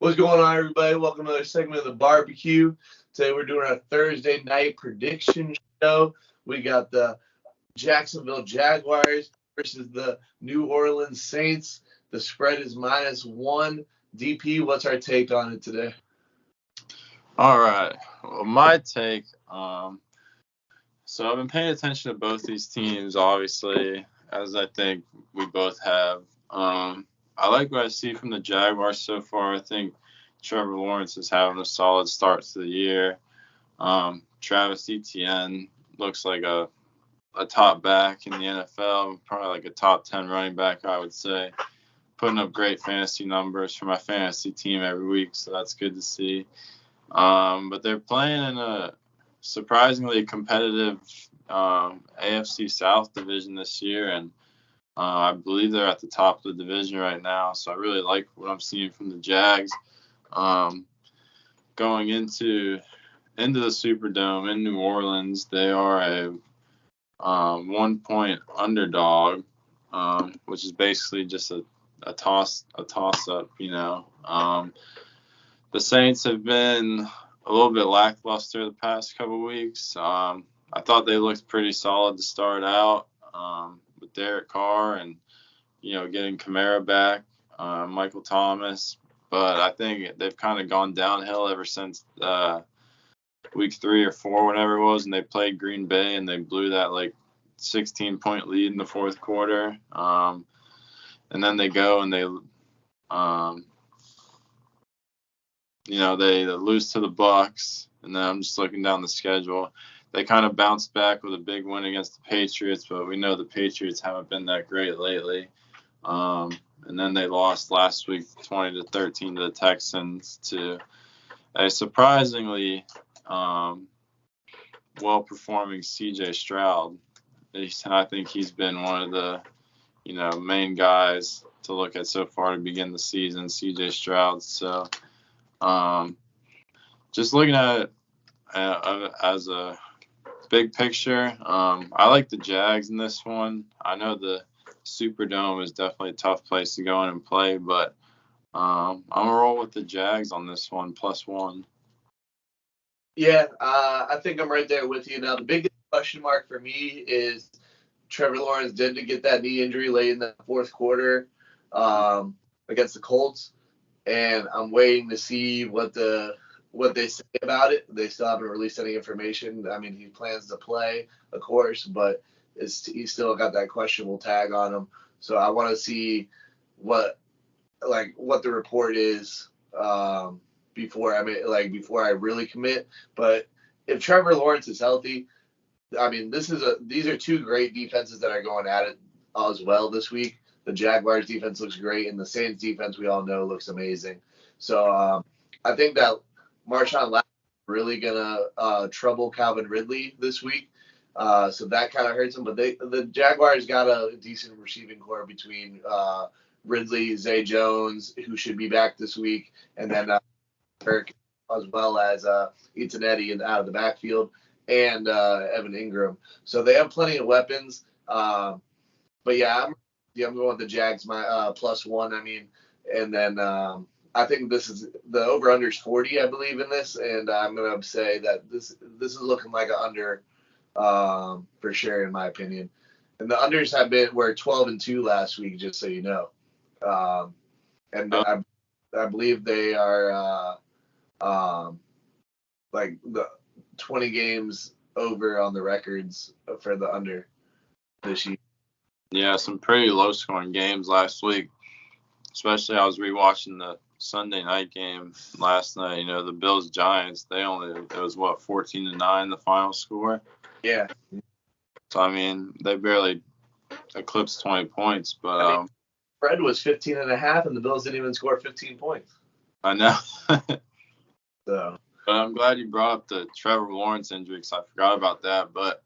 What's going on, everybody? Welcome to another segment of the barbecue. Today we're doing our Thursday night prediction show. We got the Jacksonville Jaguars versus the New Orleans Saints. The spread is -1. DP, what's our take on it today? All right. Well, my take. So I've been paying attention to both these teams, obviously, as I think we both have. I like what I see from the Jaguars so far. I think Trevor Lawrence is having a solid start to the year. Travis Etienne looks like a top back in the NFL, probably like a top 10 running back, I would say. Putting up great fantasy numbers for my fantasy team every week, so that's good to see. But they're playing in a surprisingly competitive AFC South division this year, and I believe they're at the top of the division right now. So I really like what I'm seeing from the Jags. Going into the Superdome in New Orleans, they are a 1-point underdog, which is basically just a toss up, you know. The Saints have been a little bit lackluster the past couple weeks. I thought they looked pretty solid to start out with Derek Carr and, getting Kamara back, Michael Thomas. But I think they've kind of gone downhill ever since week 3 or 4, whatever it was, and they played Green Bay and they blew that 16-point lead in the fourth quarter. And then they go and they they lose to the Bucs, and then I'm just looking down the schedule. They kind of bounced back with a big win against the Patriots, but we know the Patriots haven't been that great lately. And then they lost last week 20-13 to the Texans to a surprisingly well-performing C.J. Stroud. I think he's been one of the main guys to look at so far to begin the season, C.J. Stroud. So just looking at it as a big picture, I like the Jags in this one. I know the Superdome is definitely a tough place to go in and play, but I'm going to roll with the Jags on this one, +1. Yeah, I think I'm right there with you. Now, the biggest question mark for me is Trevor Lawrence did get that knee injury late in the fourth quarter against the Colts, and I'm waiting to see what they say about it. They still haven't released any information. I mean, he plans to play, of course, but he's still got that questionable tag on him. So I want to see what the report is before I really commit. But if Trevor Lawrence is healthy, I mean, these are two great defenses that are going at it as well this week. The Jaguars defense looks great, and the Saints defense, we all know, looks amazing. So I think that Marshawn Lattimore is really gonna trouble Calvin Ridley this week. So that kind of hurts them. But the Jaguars got a decent receiving core between Ridley, Zay Jones, who should be back this week, and then Kirk, as well as Etienne out of the backfield, and Evan Ingram. So they have plenty of weapons. But yeah, I'm going with the Jags, my +1. I mean, and then I think this is the over/under is 40, I believe, in this, and I'm gonna say that this is looking like an under for sure, in my opinion. And the unders were 12-2 last week, just so you know. And I believe they are like the 20 games over on the records for the under this year. Yeah, some pretty low-scoring games last week. Especially, I was rewatching the Sunday night game last night. The Bills-Giants, it was 14-9 the final score? Yeah. So, I mean, they barely eclipsed 20 points, but spread was 15.5, and the Bills didn't even score 15 points. I know. So. But I'm glad you brought up the Trevor Lawrence injury because I forgot about that. But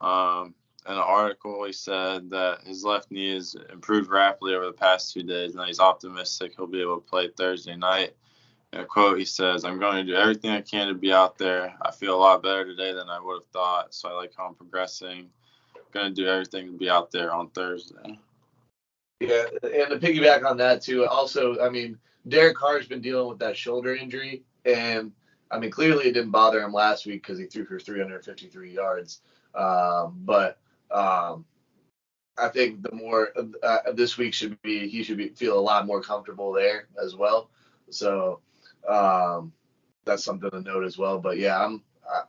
in an article, he said that his left knee has improved rapidly over the past 2 days, and he's optimistic he'll be able to play Thursday night. In a quote, he says, "I'm going to do everything I can to be out there. I feel a lot better today than I would have thought, so I like how I'm progressing. I'm going to do everything to be out there on Thursday." Yeah, and to piggyback on that too, also, I mean, Derek Carr's been dealing with that shoulder injury, and I mean, clearly it didn't bother him last week because he threw for 353 yards. But I think the more this week he should feel a lot more comfortable there as well. So that's something to note as well. But yeah,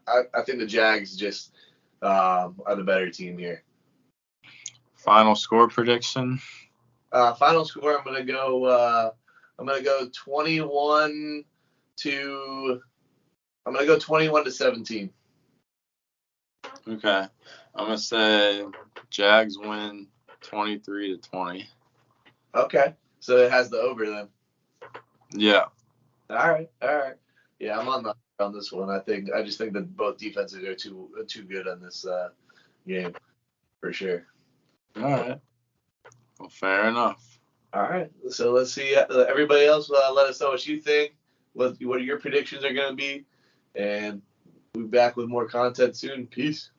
I think the Jags just are the better team here. Final score prediction. Final score, I'm gonna go 21 to. I'm gonna go 21 to 17. Okay, I'm gonna say Jags win 23-20. Okay, so it has the over then. Yeah. All right. Yeah, I'm on this one. I just think that both defenses are too good on this game for sure. All right. Well, fair enough. All right, so let's see. Everybody else, let us know what you think. What your predictions are going to be, and we'll be back with more content soon. Peace.